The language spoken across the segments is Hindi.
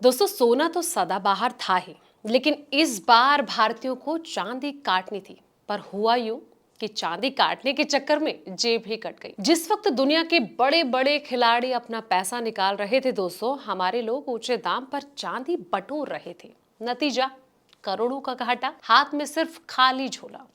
दोस्तों, सोना तो सदाबहार था ही, लेकिन इस बार भारतीयों को चांदी काटनी थी। पर हुआ यूं कि चांदी काटने के चक्कर में जेब ही कट गई। जिस वक्त दुनिया के बड़े बड़े खिलाड़ी अपना पैसा निकाल रहे थे दोस्तों, हमारे लोग ऊंचे दाम पर चांदी बटोर रहे थे। नतीजा, करोड़ों का घाटा, हाथ में सिर्फ खाली झोला।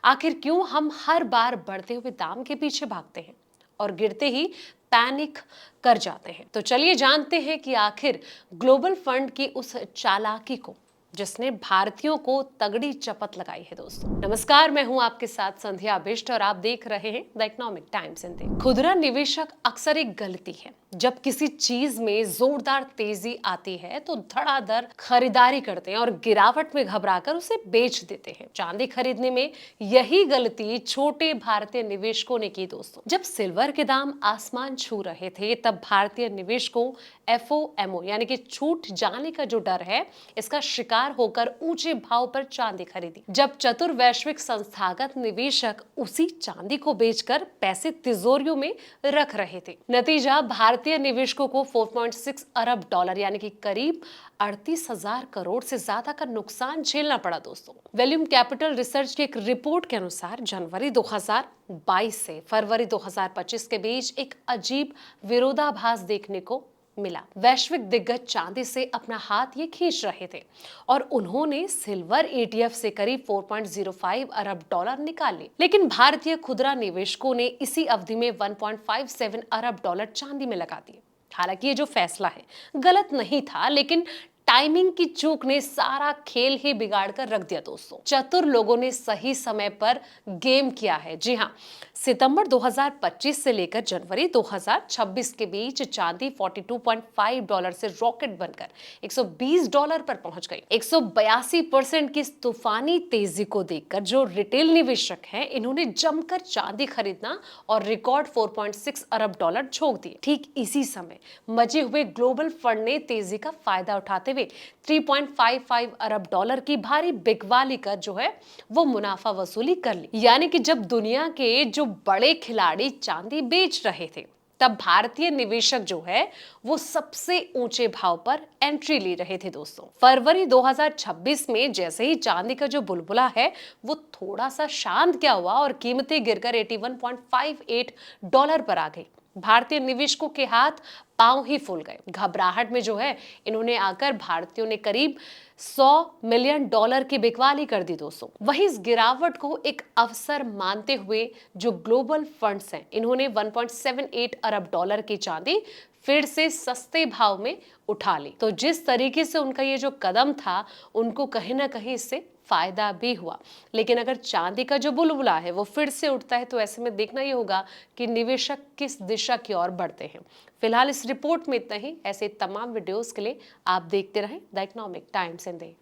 आखिर क्यों हम हर बार बढ़ते हुए दाम के पीछे भागते हैं और गिरते ही पैनिक कर जाते हैं? तो चलिए जानते हैं कि आखिर ग्लोबल फंड की उस चालाकी को जिसने भारतीयों को तगड़ी चपत लगाई है। दोस्तों नमस्कार, मैं हूं आपके साथ संध्या बिष्ट और आप देख रहे हैं द इकोनॉमिक टाइम्स हिंदी। खुदरा निवेशक अक्सर एक गलती है। जब किसी चीज में जोरदार तेजी आती है तो धड़ाधड़ खरीदारी करते हैं और गिरावट में घबराकर उसे बेच देते हैं। चांदी खरीदने में यही गलती छोटे भारतीय निवेशकों ने की। दोस्तों, जब सिल्वर के दाम आसमान छू रहे थे तब भारतीय निवेशकों एफओएमओ यानी कि छूट जाने का जो डर है, इसका शिकार होकर ऊंचे भाव पर चांदी खरीदी। जब चतुर वैश्विक संस्थागत निवेशक उसी चांदी को बेचकर पैसे तिजोरियों में रख रहे थे, नतीजा भारतीय निवेशकों को 4.6 अरब डॉलर यानी कि करीब 38,000 करोड़ से ज्यादा का नुकसान झेलना पड़ा। दोस्तों, वैल्यूम कैपिटल रिसर्च की एक रिपोर्ट के अनुसार जनवरी 2022 से फरवरी 2025 के बीच एक अजीब विरोधाभास देखने को मिला। वैश्विक दिग्गज चांदी से अपना हाथ ये खींच रहे थे और उन्होंने सिल्वर ईटीएफ से करीब 4.05 अरब डॉलर निकाल लिए, लेकिन भारतीय खुदरा निवेशकों ने इसी अवधि में 1.57 अरब डॉलर चांदी में लगा दिए। हालांकि ये जो फैसला है गलत नहीं था, लेकिन टाइमिंग की चूक ने सारा खेल ही बिगाड़ कर रख दिया। दोस्तों, चतुर लोगों ने सही समय पर गेम किया है। जी हाँ, सितंबर 2025 से लेकर जनवरी 2026 के बीच चांदी 42.5 डॉलर से रॉकेट बनकर 120 डॉलर पर पहुंच गई। 182% की इस तूफानी तेजी को देखकर जो रिटेल निवेशक हैं, इन्होंने जमकर चांदी खरीदना और रिकॉर्ड 4.6 अरब डॉलर झोंक दिए। ठीक इसी समय मचे हुए ग्लोबल फंड ने तेजी का फायदा उठाते हुए 3.55 अरब डॉलर की भारी बिकवाली कर जो है वो मुनाफा वसूली कर ली। यानी कि जब दुनिया के जो बड़े खिलाड़ी चांदी बेच रहे थे, तब भारतीय निवेशक जो है वो सबसे ऊंचे भाव पर एंट्री ले रहे थे। दोस्तों, फरवरी 2026 में जैसे ही चांदी का जो बुलबुला है वो थोड़ा सा शांत क्या हुआ और कीमतें गिरकर 81.58 डॉलर पर आ गई। भारतीय निवेशकों के हाथ पांव ही फूल गए। घबराहट में जो है इन्होंने आकर भारतीयों ने करीब 100 मिलियन डॉलर की बिकवाली कर दी। दोस्तों, वहीं इस गिरावट को एक अवसर मानते हुए जो ग्लोबल फंड्स हैं, इन्होंने 1.78 अरब डॉलर की चांदी फिर से सस्ते भाव में उठा ली। तो जिस तरीके से उनका ये जो कदम था, उनको कहीं ना कहीं इससे फायदा भी हुआ। लेकिन अगर चांदी का जो बुलबुला है वो फिर से उठता है, तो ऐसे में देखना ये होगा कि निवेशक किस दिशा की ओर बढ़ते हैं। फिलहाल इस रिपोर्ट में इतना ही। ऐसे तमाम वीडियोस के लिए आप देखते रहें द इकोनॉमिक टाइम्स हिंदी।